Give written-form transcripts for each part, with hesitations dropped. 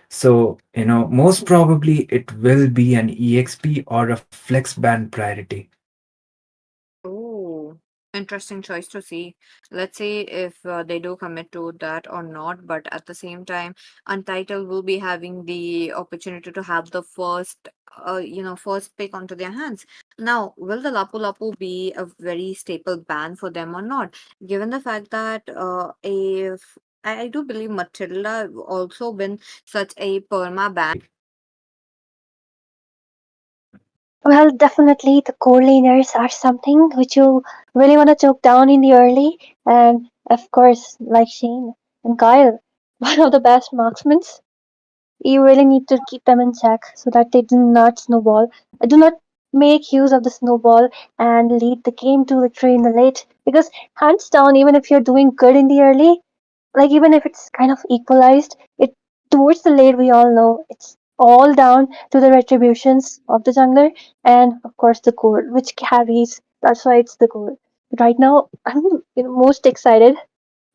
So, most probably it will be an EXP or a flex band priority. Oh, interesting choice to see. Let's see if they do commit to that or not. But at the same time, Untitled will be having the opportunity to have the first pick onto their hands. Now, will the Lapu Lapu be a very staple ban for them or not? Given the fact that if I do believe Matilda also been such a perma ban. Well, definitely the core laners are something which you really want to choke down in the early. And of course, like Shane and Kyle, one of the best marksmen. You really need to keep them in check so that they do not snowball. Do not make use of the snowball and lead the game to victory in the late. Because hands down, even if you're doing good in the early, like even if it's kind of equalized, it towards the late we all know it's all down to the retributions of the jungler and of course the core, which carries. That's why it's the core. Right now, I'm most excited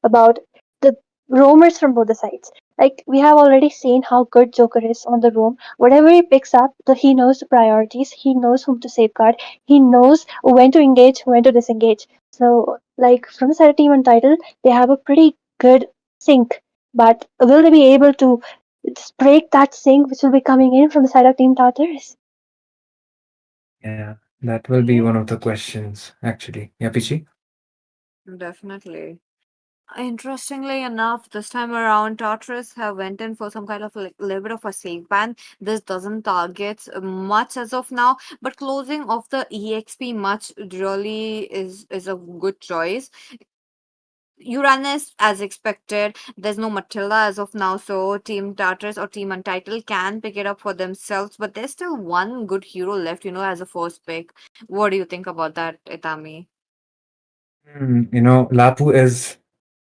about the roamers from both the sides. Like we have already seen how good Joker is on the roam. Whatever he picks up, he knows the priorities. He knows whom to safeguard. He knows when to engage, when to disengage. So, like from the side of Team Untitled, they have a pretty good sync. But will they be able to just break that sync, which will be coming in from the side of Team Tartarus? Yeah, that will be one of the questions, actually. Yeah, Pichi? Definitely. Interestingly enough, this time around, Tartarus have went in for some kind of like little bit of a safe ban. This doesn't target much as of now, but closing of the EXP much really is a good choice. Uranus, as expected, there's no Matilda as of now, so Team Tartarus or Team Untitled can pick it up for themselves. But there's still one good hero left, as a first pick. What do you think about that, Itami? Lapu is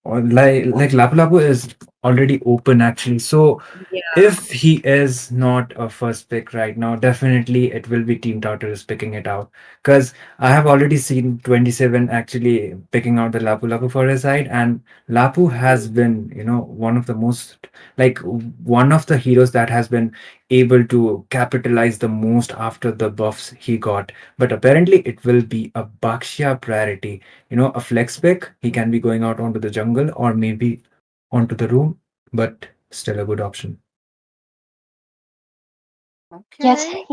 or like Lapu Lapu is already open actually. So Yeah. if he is not a first pick right now, definitely it will be Team Tartarus picking it out. Because I have already seen 27 actually picking out the Lapu Lapu for his side, and Lapu has been, one of the most like one of the heroes that has been able to capitalize the most after the buffs he got. But apparently it will be a Bakshia priority. A flex pick, he can be going out onto the jungle or maybe onto the room, but still a good option. Yes, Okay.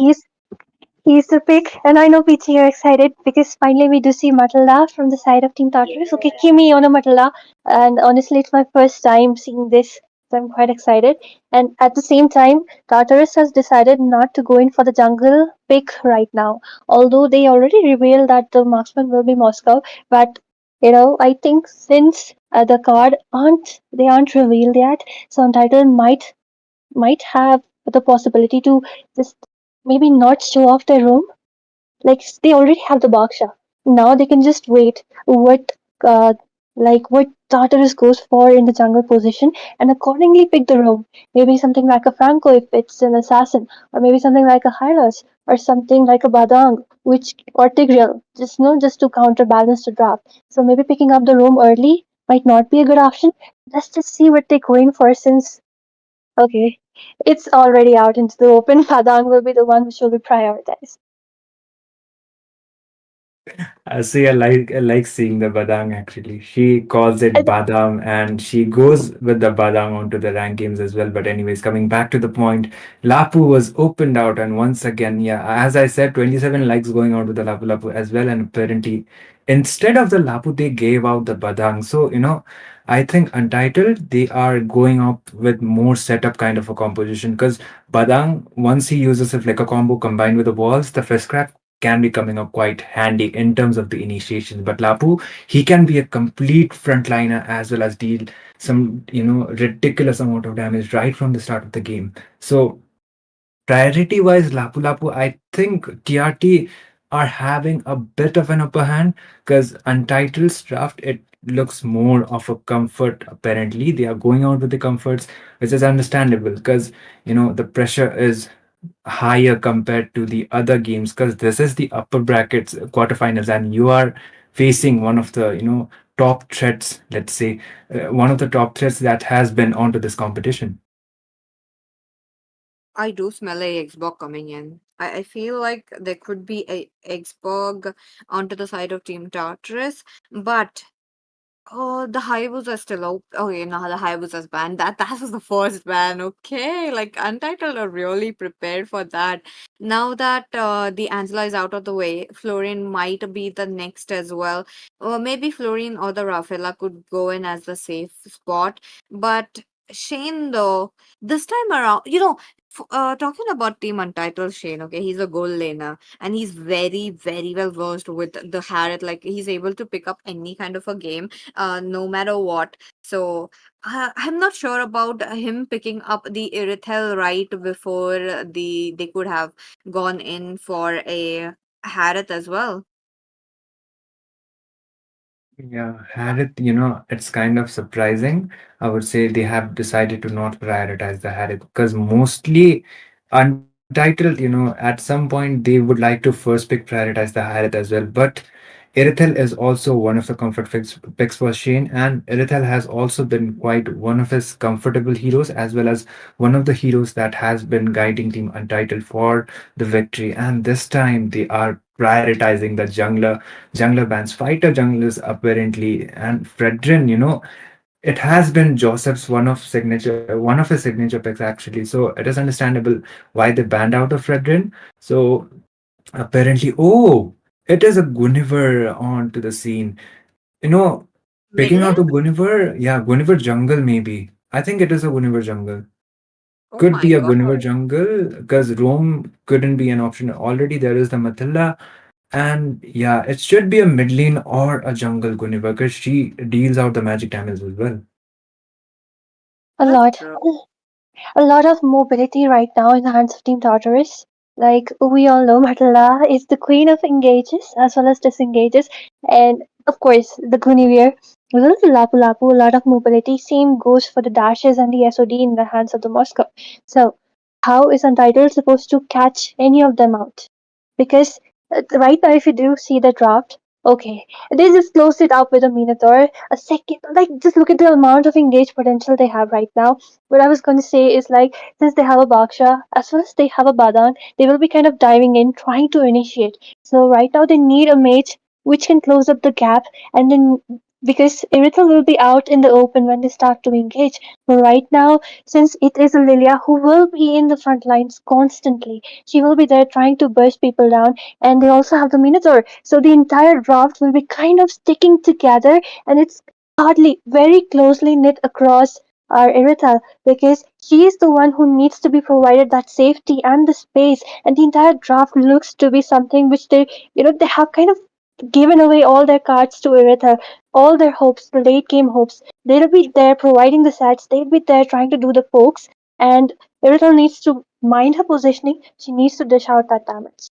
he's the pick, and I know Peachy, you're excited because finally we do see Matilda from the side of Team Tartarus. Okay, Kimi on a Matilda, and honestly, it's my first time seeing this, so I'm quite excited. And at the same time, Tartarus has decided not to go in for the jungle pick right now, although they already revealed that the marksman will be Moscow. But I think since the card aren't revealed yet, so Untitled might have the possibility to just maybe not show off their room. Like they already have the Baksha. Now they can just wait uh what Tartarus goes for in the jungle position and accordingly pick the room. Maybe something like a Franco if it's an assassin, or maybe something like a Hylos, or something like a Badang, which or Tigreal, just to counterbalance the draft. So maybe picking up the room early might not be a good option. Let's just see what they're going for since okay. It's already out into the open. Padang will be the one which will be prioritized. I see. I like seeing the badang actually. She calls it And badam, and she goes with the badang onto the rank games as well. But anyways, coming back to the point, Lapu was opened out, and once again, yeah, as I said, 27 likes going out with the Lapu Lapu as well, and apparently, instead of the Lapu, they gave out the badang. So I think Untitled they are going up with more setup kind of a composition because badang once he uses it like a combo combined with the walls, the fist crack can be coming up quite handy in terms of the initiation. But Lapu, he can be a complete frontliner as well as deal some, ridiculous amount of damage right from the start of the game. So priority wise, Lapu Lapu, I think TRT are having a bit of an upper hand because Untitled's draft, it looks more of a comfort apparently. They are going out with the comforts, which is understandable because, the pressure is higher compared to the other games because this is the upper brackets quarterfinals and you are facing one of the top threats, let's say one of the top threats that has been onto this competition. I do smell a Xbox coming in. I feel like there could be a Xbox onto the side of Team Tartarus, but oh, the Hayabusa are still open. Okay, no, the Hayabusa's banned. That was the first ban. Okay, like Untitled are really prepared for that. Now that the Angela is out of the way, Florian might be the next as well. Or maybe Florian or the Rafaela could go in as the safe spot. But Shane, though, this time around, talking about Team Untitled Shane, okay, he's a goal laner and he's very, very well versed with the Harriet. Like he's able to pick up any kind of a game no matter what. So I'm not sure about him picking up the Irithel right before they could have gone in for a Harith as well. Yeah, Harith, it's kind of surprising. I would say they have decided to not prioritize the Harith because mostly Untitled, at some point they would like to first prioritize the Harith as well. But Irithel is also one of the picks for Shane, and Irithel has also been quite one of his comfortable heroes, as well as one of the heroes that has been guiding Team Untitled for the victory. And this time they are prioritizing the jungler bans, fighter junglers apparently, and Fredrin. It has been Joseph's one of his signature picks actually. So it is understandable why they banned out of Fredrin. So apparently, oh, it is a Guinevere onto the scene. You know, Mid picking out lane? a Guinevere, yeah, Guinevere jungle maybe. I think it is a Guinevere jungle. Oh Could my be a Guinevere god. jungle because Rome couldn't be an option. Already there is the Matilda, and yeah, it should be a mid lane or a jungle Guinevere because she deals out the magic damage as well. A That's lot. true. A lot of mobility right now in the hands of Team Tartarus. Like we all know, Matala is the queen of engages as well as disengages, and of course the Guinevere. As well as the Lapu Lapu, a lot of mobility. Same goes for the dashes and the SOD in the hands of the Moscow. So, how is Untitled supposed to catch any of them out? Because right now, if you do see the draft, okay, they just closed it up with a Minotaur. A second, like, just look at the amount of engaged potential they have right now. What I was going to say is like, since they have a Baksha as well as they have a Badan, they will be kind of diving in, trying to initiate. So right now they need a mage which can close up the gap, and then because Irithel will be out in the open when they start to engage. But right now, since it is a Lilia who will be in the front lines constantly, she will be there trying to burst people down, and they also have the Minotaur. So the entire draft will be kind of sticking together, and it's hardly very closely knit across our Irithel because she is the one who needs to be provided that safety and the space, and the entire draft looks to be something which they have kind of given away all their cards to Irithel, all their hopes, the late game hopes. They'll be there providing the sets, they'll be there trying to do the pokes, and Irithel needs to mind her positioning, she needs to dish out that damage.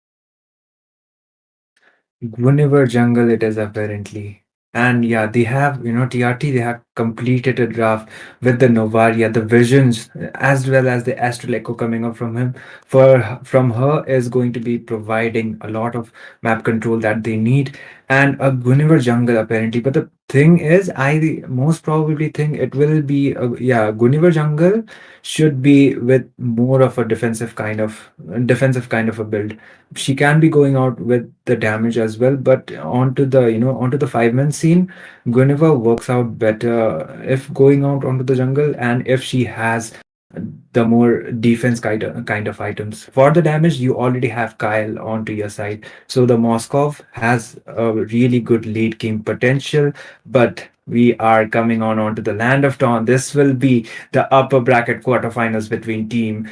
Guinevere jungle it is apparently. And yeah, they have, TRT, they have completed a draft with the Novaria, the visions, as well as the Astral Echo coming up from him. From her is going to be providing a lot of map control that they need. And a Guinevere jungle apparently. But the thing is, I most probably think it will be, yeah, Guinevere jungle should be with more of a defensive kind of a build. She can be going out with the damage as well, but onto the 5-man scene, Guinevere works out better if going out onto the jungle and if she has the more defense kind of items. For the damage, you already have Kyle onto your side. So the Moskov has a really good late game potential, but we are coming onto the land of Dawn. This will be the upper bracket quarterfinals between Team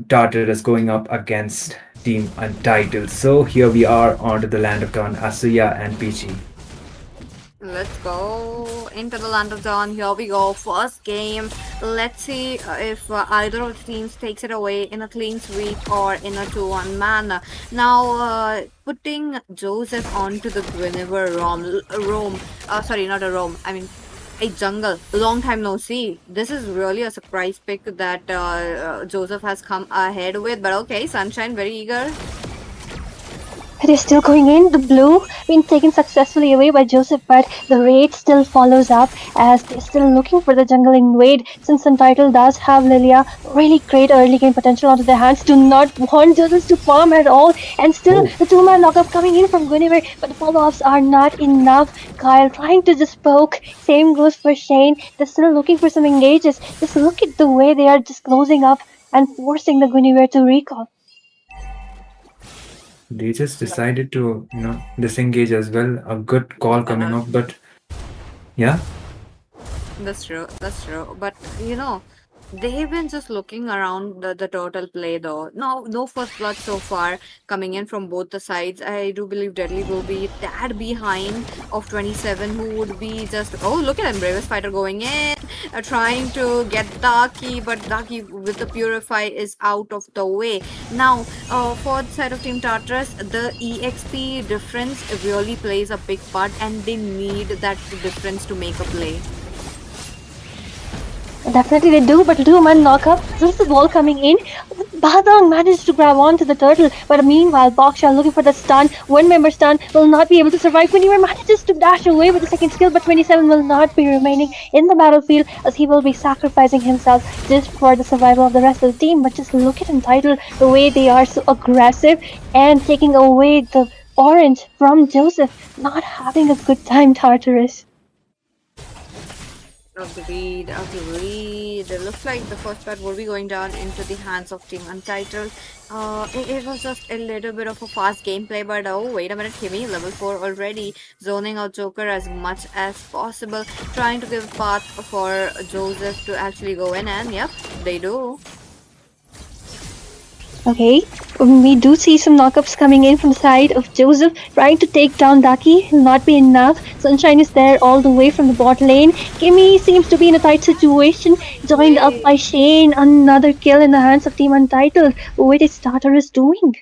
Tartarus going up against Team Untitled. So here we are onto the land of Dawn, Asuya and Peachy. Let's go into the land of dawn. Here we go. First game. Let's see if either of the teams takes it away in a clean sweep or in a 2-1 manner. Now, putting Joseph onto the Guinevere Rome. Sorry, not a Rome. I mean, a jungle. Long time no see. This is really a surprise pick that Joseph has come ahead with. But okay, Sunshine, very eager. It is still going in. The blue being taken successfully away by Joseph, but the raid still follows up as they're still looking for the jungle invade. Since Untitled does have Lilia really great early game potential onto their hands, do not want Joseph to farm at all. And still Oh, the two-man lockup coming in from Guinevere, but the follow-ups are not enough. Kyle trying to just poke. Same goes for Shane. They're still looking for some engages. Just look at the way they are just closing up and forcing the Guinevere to recall. they just decided to, disengage as well. A good call coming up, but yeah, That's true. That's true. But they've been just looking around the total play though. No first blood so far coming in from both the sides. I do believe Deadly will be tad behind of 27, who would be just, oh, look at him, bravest fighter going in, trying to get Daki, but Daki with the Purify is out of the way. Now, for the side of Team Tartarus, the EXP difference really plays a big part, and they need that difference to make a play. Definitely they do, but two-man knockup. This is the ball coming in. Badang managed to grab onto the turtle, but meanwhile, Boksha looking for the stun. One member stun will not be able to survive. Guinevere manages to dash away with the second skill, but 27 will not be remaining in the battlefield as he will be sacrificing himself just for the survival of the rest of the team. But just look at Entitled, the way they are so aggressive and taking away the orange from Joseph. Not having a good time, Tartarus. Agreed, agreed. It looks like the first part will be going down into the hands of Team Untitled. It was just a little bit of a fast gameplay, but oh, wait a minute, Kimmy, level 4 already, zoning out Joker as much as possible, trying to give path for Joseph to actually go in, and yep, they do. Okay, we do see some knockups coming in from the side of Joseph trying to take down Daki. Will not be enough. Sunshine is there all the way from the bot lane. Kimmy seems to be in a tight situation, joined up Wait. by Shane. Another kill in the hands of Team Untitled. What is Tartarus doing?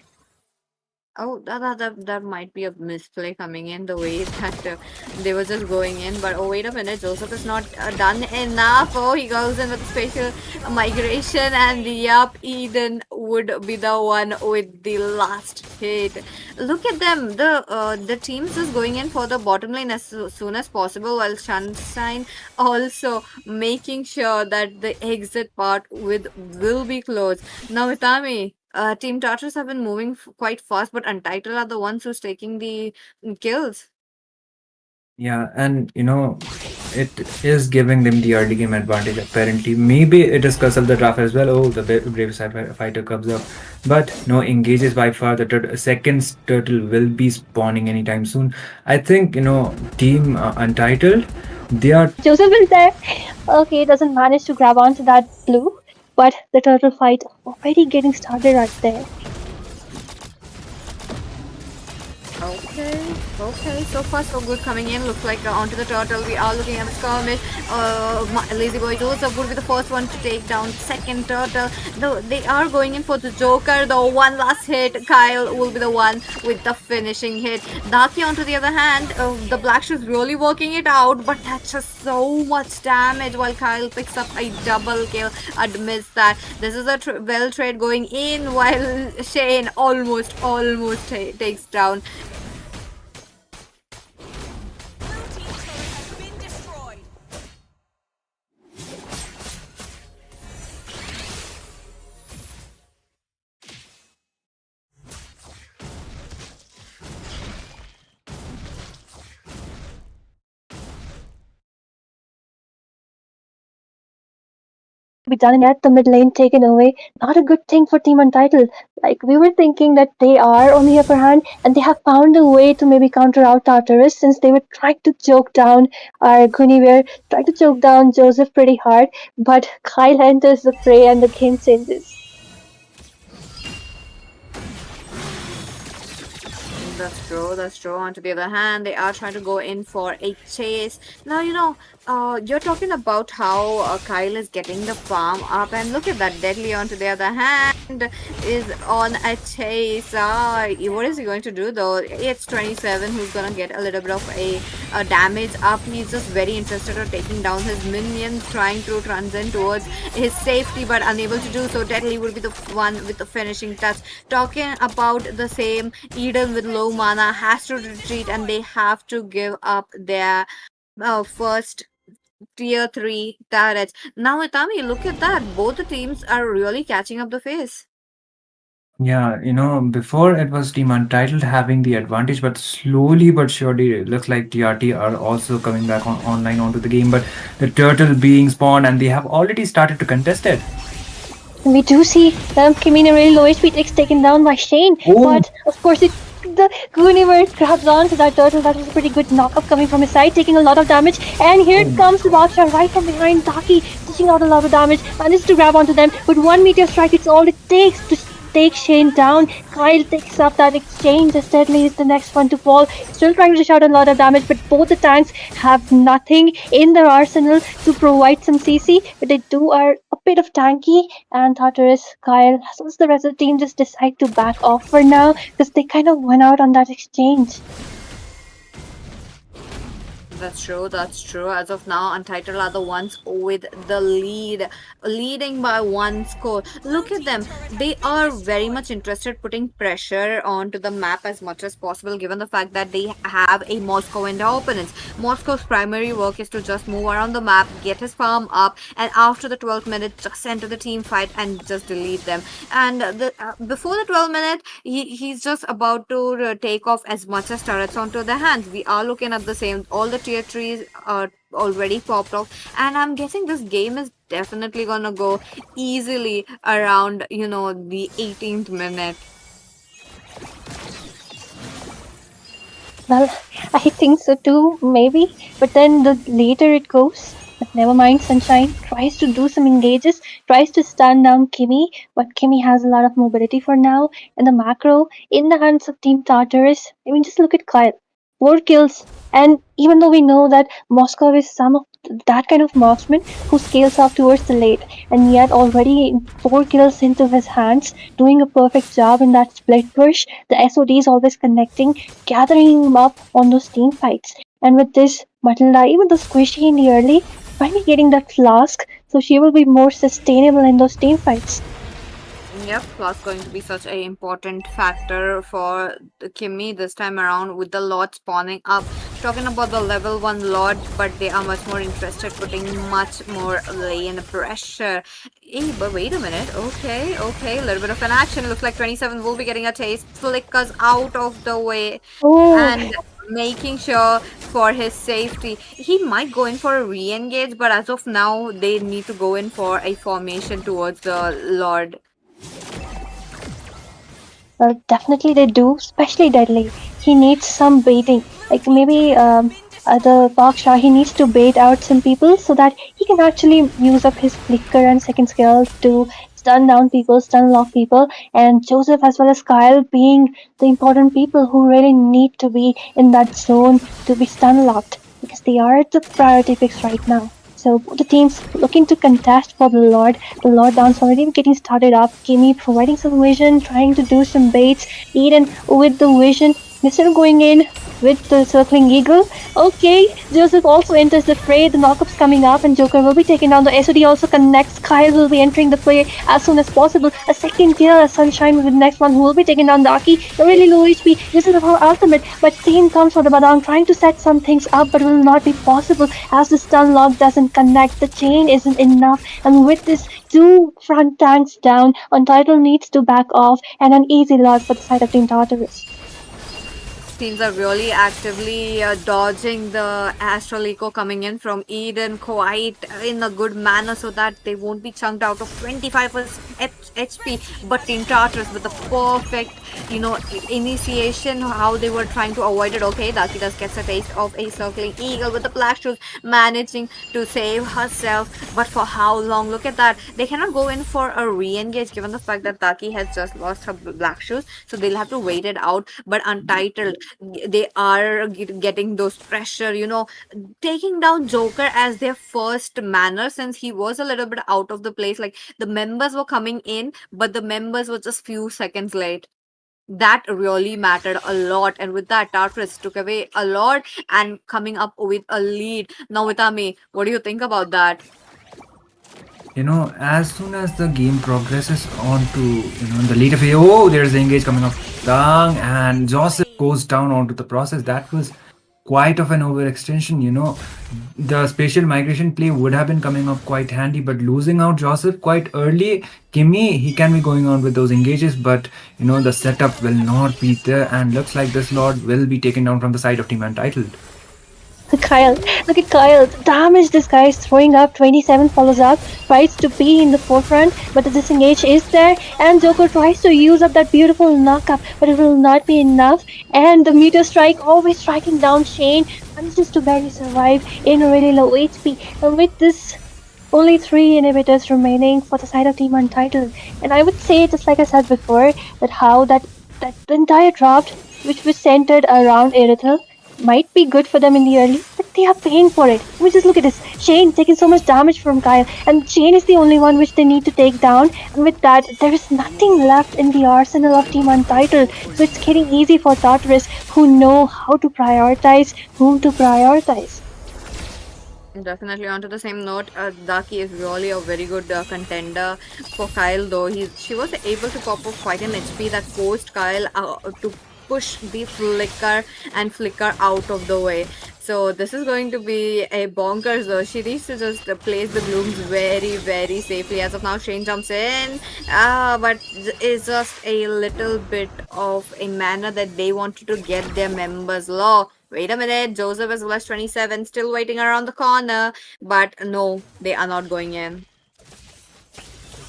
Oh, that might be a misplay coming in the way that they were just going in. But oh, wait a minute, Joseph is not done enough. Oh, he goes in with spatial migration, and yup, Eden would be the one with the last hit. Look at them. The teams is going in for the bottom lane as soon as possible, while Sunshine also making sure that the exit part with will be closed. Now, Itami. Team Tartarus have been moving quite fast, but Untitled are the ones who's taking the kills. yeah, and it is giving them the early game advantage apparently. Maybe it is because of the draft as well. Oh, the brave fighter comes up, but no engages by far. The second turtle will be spawning anytime soon. I think Team Untitled, they are. Joseph is there. Okay, doesn't manage to grab onto that blue, but the turtle fight already getting started right there. Okay. So far, so good coming in. Looks like onto the turtle. We are looking at the skirmish. Lazy Boy Joseph would be the first one to take down second turtle. Though they are going in for the Joker. Though one last hit, Kyle will be the one with the finishing hit. Daki, on to the other hand, the Black Shoes really working it out, but that's just so much damage. While Kyle picks up a double kill, I'd miss that. This is a well trade going in, while Shane almost takes down. Be done yet. The mid lane taken away. Not a good thing for Team Untitled. Like we were thinking that they are on the upper hand and they have found a way to maybe counter out Tartarus since they were trying to choke down Guinevere, trying to choke down Joseph pretty hard. But Kyle enters the fray and the game changes. That's true. On to the other hand, they are trying to go in for a chase. Now, You're talking about how Kyle is getting the farm up, and look at that. Deadly, on to the other hand, is on a chase. What is he going to do though? It's 27 who's gonna get a little bit of a damage up. He's just very interested in taking down his minions, trying to transcend towards his safety, but unable to do so. Deadly would be the one with the finishing touch. Talking about the same, Eden with low mana has to retreat, and they have to give up their first tier 3 turrets. Now, Itami, look at that. Both the teams are really catching up the pace. Yeah, before it was Team Untitled having the advantage, but slowly but surely it looks like TRT are also coming back online onto the game. But the turtle being spawned and they have already started to contest it. We do see Kimina really low HP takes taken down by Shane, Oh, but of course the Gooniverse grabs on to that turtle. That was a pretty good knockup coming from his side, taking a lot of damage. And here oh my comes the Raksha right from behind. Taki dishing out a lot of damage, manages to grab onto them. With one meteor strike, it's all it takes to take Shane down. Kyle takes up that exchange as Deadly is the next one to fall. Still trying to dish out a lot of damage, but both the tanks have nothing in their arsenal to provide some CC. But they do are a bit of tanky, and Tartarus, Kyle, as well as the rest of the team just decide to back off for now because they kind of went out on that exchange. That's true, that's true. As of now, Untitled are the ones with the lead, leading by one score. Look at them. They are very much interested putting pressure onto the map as much as possible, given the fact that they have a Moscow in their opponents. Moscow's primary work is to just move around the map, get his farm up, and after the 12th minute, just enter the team fight and just delete them. And before the 12th minute, he's just about to take off as much as turrets onto their hands. We are looking at the same, all the tier 3s are already popped off, and I'm guessing this game is definitely gonna go easily around, the 18th minute. Well, I think so too, maybe. But then the later it goes, but never mind, Sunshine tries to do some engages, tries to stand down Kimmy, but Kimmy has a lot of mobility for now. And the macro in the hands of Team Tartarus. I mean, just look at Kyle. 4 kills. And even though we know that Moscow is some of that kind of marksman who scales up towards the late, and yet already 4 kills into his hands, doing a perfect job in that split push. The SOD is always connecting, gathering him up on those team fights. And with this, Matilda, even though squishy in the early, finally getting that flask, so she will be more sustainable in those team fights. Yep, plus going to be such a important factor for the Kimmy this time around with the Lord spawning up. Talking about the level 1 Lord, but they are much more interested putting much more lane pressure. Hey, but wait a minute. Okay, a little bit of an action. Looks like 27 will be getting a taste. Flickers out of the way Oh, and making sure for his safety. He might go in for a re-engage, but as of now, they need to go in for a formation towards the Lord. well, definitely they do, especially Deadly. He needs some baiting. Like maybe the Baksha, he needs to bait out some people so that he can actually use up his flicker and second skill to stun down people, stun lock people, and Joseph as well as Kyle being the important people who really need to be in that zone to be stun locked because they are the priority picks right now. So the teams looking to contest for the Lord. The Lord dance already getting started up. Kimmy providing some vision, trying to do some baits. Eden with the vision. Instead of going in with the circling eagle. Okay, Joseph also enters the fray. The knockup's coming up and Joker will be taken down. The SOD also connects. Kyle will be entering the fray as soon as possible. A second kill as Sunshine with the next one who will be taken down. Daki, really low HP. This is our ultimate. But Teen comes for the Badang trying to set some things up but will not be possible as the stun lock doesn't connect. The chain isn't enough. And with this, two front tanks down, Untitled needs to back off and an easy loss for the side of Team Tartarus. Teams are really actively dodging the Astral Eco coming in from Eden quite in a good manner so that they won't be chunked out of 25 HP. But Team Tartarus with the perfect, initiation, how they were trying to avoid it. Okay, Daki does gets a taste of a circling eagle with the black shoes, managing to save herself. But for how long? Look at that. They cannot go in for a re-engage given the fact that Daki has just lost her black shoes. So they'll have to wait it out. But Untitled They are getting those pressure, taking down Joker as their first manner, since he was a little bit out of the place. Like, the members were coming in, but the members were just few seconds late. That really mattered a lot, and with that, Tartarus took away a lot and coming up with a lead. Now, Witami, what do you think about that? As soon as the game progresses on to, the later phase, oh, there's the engage coming up. Dang, and Joseph goes down onto the process. That was quite of an overextension. The spatial migration play would have been coming up quite handy, but losing out Joseph quite early, Kimmy, he can be going on with those engages, but, the setup will not be there, and looks like this Lord will be taken down from the side of Team Untitled. Kyle, look at Kyle. The damage this guy is throwing up. 27 follows up, tries to be in the forefront, but the disengage is there. And Joker tries to use up that beautiful knockup, but it will not be enough. And the meteor strike always striking down Shane, manages to barely survive in really low HP. And with this, only 3 inhibitors remaining for the side of Team Untitled. And I would say, just like I said before, that how that the entire draft, which was centered around Irithel, might be good for them in the early, but they are paying for it. I mean, just look at this. Shane taking so much damage from Kyle, and Shane is the only one which they need to take down. And with that, there is nothing left in the arsenal of Team Untitled. So it's getting easy for Tartarus, who know how to prioritize, whom to prioritize. Definitely. Onto the same note, Daki is really a very good contender for Kyle, though she was able to pop up quite an HP that forced Kyle to push the flicker out of the way. So this is going to be a bonkers, though. She needs to just place the blooms very, very safely. As of now, Shane jumps in, but it's just a little bit of a manner that they wanted to get their members low. Wait a minute, Joseph as well as 27 still waiting around the corner, but no, they are not going in.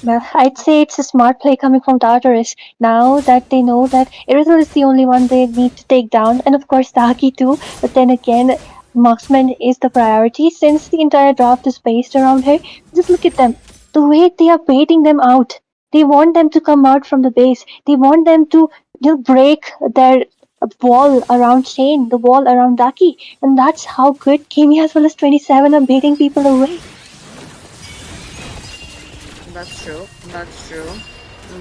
Well, I'd say it's a smart play coming from Tartarus. Now that they know that Irithel is the only one they need to take down, and of course Daki too. But then again, marksman is the priority since the entire draft is based around her. Just look at them. The way they are baiting them out. They want them to come out from the base. They want them to break their wall around Shane, the wall around Daki. And that's how good Kimi as well as 27 are baiting people away. That's true. That's true.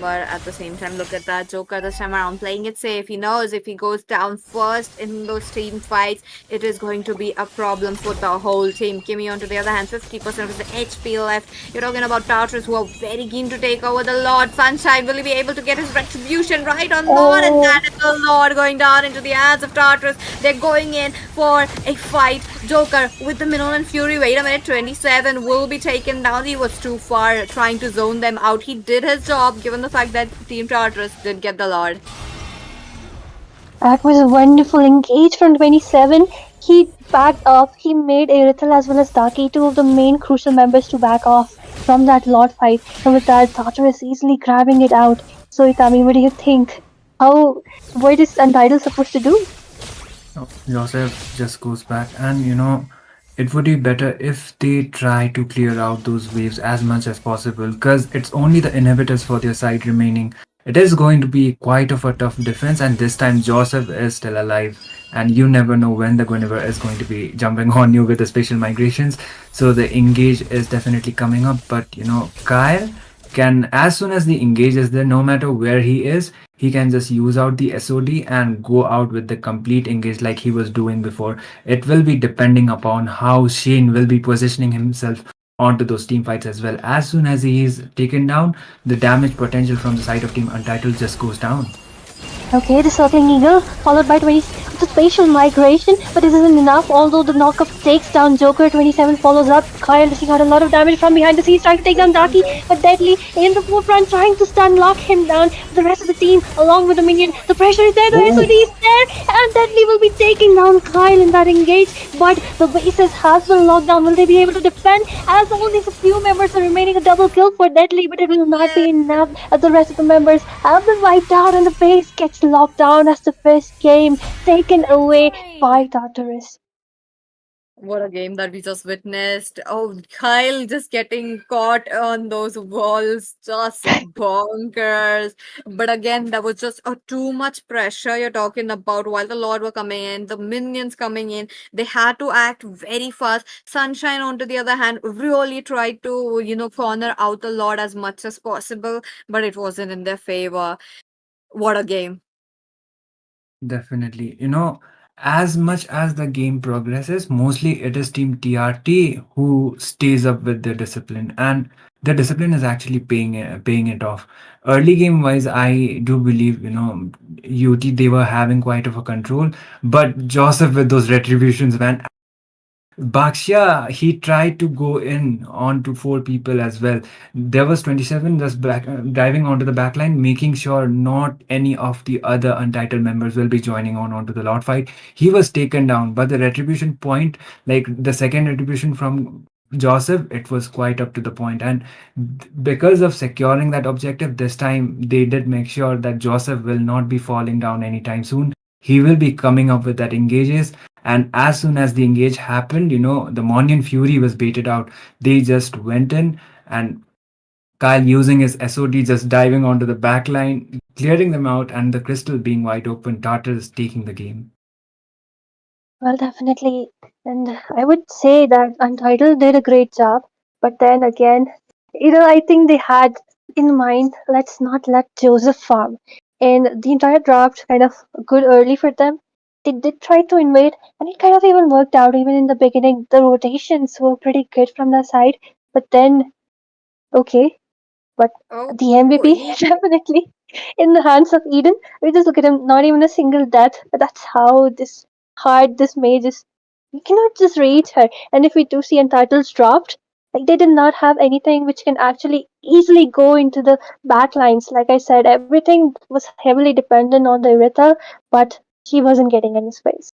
But at the same time, look at that Joker this time around playing it safe. He knows if he goes down first in those team fights, it is going to be a problem for the whole team. Kimmy, on to the other hand, 50% of his HP left. You're talking about Tartarus, who are very keen to take over the Lord. Sunshine, will he be able to get his retribution right or not? And that is the Lord going down into the hands of Tartarus. They're going in for a fight. Joker with the Minolan Fury. Wait a minute, 27 will be taken down. He was too far trying to zone them out. He did his job, given the fact that Team Tartarus did get the Lord. That was a wonderful engage from 27. He backed off. He made Irithel as well as Daki, two of the main crucial members, to back off from that Lord fight. And with that, Tartarus easily grabbing it out. So, Itami, what do you think? What is Untitled supposed to do? Joseph just goes back, and it would be better if they try to clear out those waves as much as possible, because it's only the inhibitors for their side remaining. It is going to be quite of a tough defense, and this time Joseph is still alive, and you never know when the Guinevere is going to be jumping on you with the spatial migrations. So the engage is definitely coming up, but Kyle can, as soon as the engage is there, no matter where he is, he can just use out the SOD and go out with the complete engage like he was doing before. It will be depending upon how Shane will be positioning himself onto those team fights as well. As soon as he is taken down, the damage potential from the side of Team Untitled just goes down. Okay, the circling eagle, followed by 20, the spatial migration, but this isn't enough. Although the knockup takes down Joker, 27 follows up. Kyle dishing out a lot of damage from behind the scenes, trying to take down Daki, but Deadly in the forefront, trying to stun lock him down. The rest of the team, along with the minion, the pressure is there, the SOD is there, and Deadly will be taking down Kyle in that engage. But the bases has been locked down. Will they be able to defend? As only a few members are remaining, a double kill for Deadly, but it will not be enough as the rest of the members have been wiped out, and the base gets locked down as the first game taken away by Tartarus. What a game that we just witnessed. Oh, Kyle just getting caught on those walls, just bonkers. But again, that was just too much pressure you're talking about while the Lord were coming in, the minions coming in. They had to act very fast. Sunshine, on to the other hand, really tried to, corner out the Lord as much as possible, but it wasn't in their favor. What a game. Definitely. As much as the game progresses, mostly it is Team TRT who stays up with their discipline, and the discipline is actually paying it off. Early game wise, I do believe UT they were having quite of a control, but Joseph with those retributions, man, Baksha, he tried to go in onto four people as well. There was 27 just driving onto the back line, making sure not any of the other untitled members will be joining on onto the lot fight. He was taken down, but the retribution point, like the second retribution from Joseph, it was quite up to the point. And because of securing that objective, this time they did make sure that Joseph will not be falling down anytime soon. He will be coming up with that engages, and as soon as the engage happened, the Monian Fury was baited out. They just went in, and Kyle using his SOD just diving onto the back line, clearing them out, and the crystal being wide open, Tartarus taking the game. Well, definitely. And I would say that Untitled did a great job. But then again, I think they had in mind, let's not let Joseph farm. And the entire draft kind of good early for them. They did try to invade, and it kind of even worked out. Even in the beginning, the rotations were pretty good from their side. But then, okay, but Oh, the MVP he definitely in the hands of Eden. We just look at him, not even a single death. But that's how this hard this mage is. You cannot just reach her. And if we do see Untitled's dropped, like they did not have anything which can actually easily go into the back lines. Like I said, everything was heavily dependent on the Irithel, but she wasn't getting any space.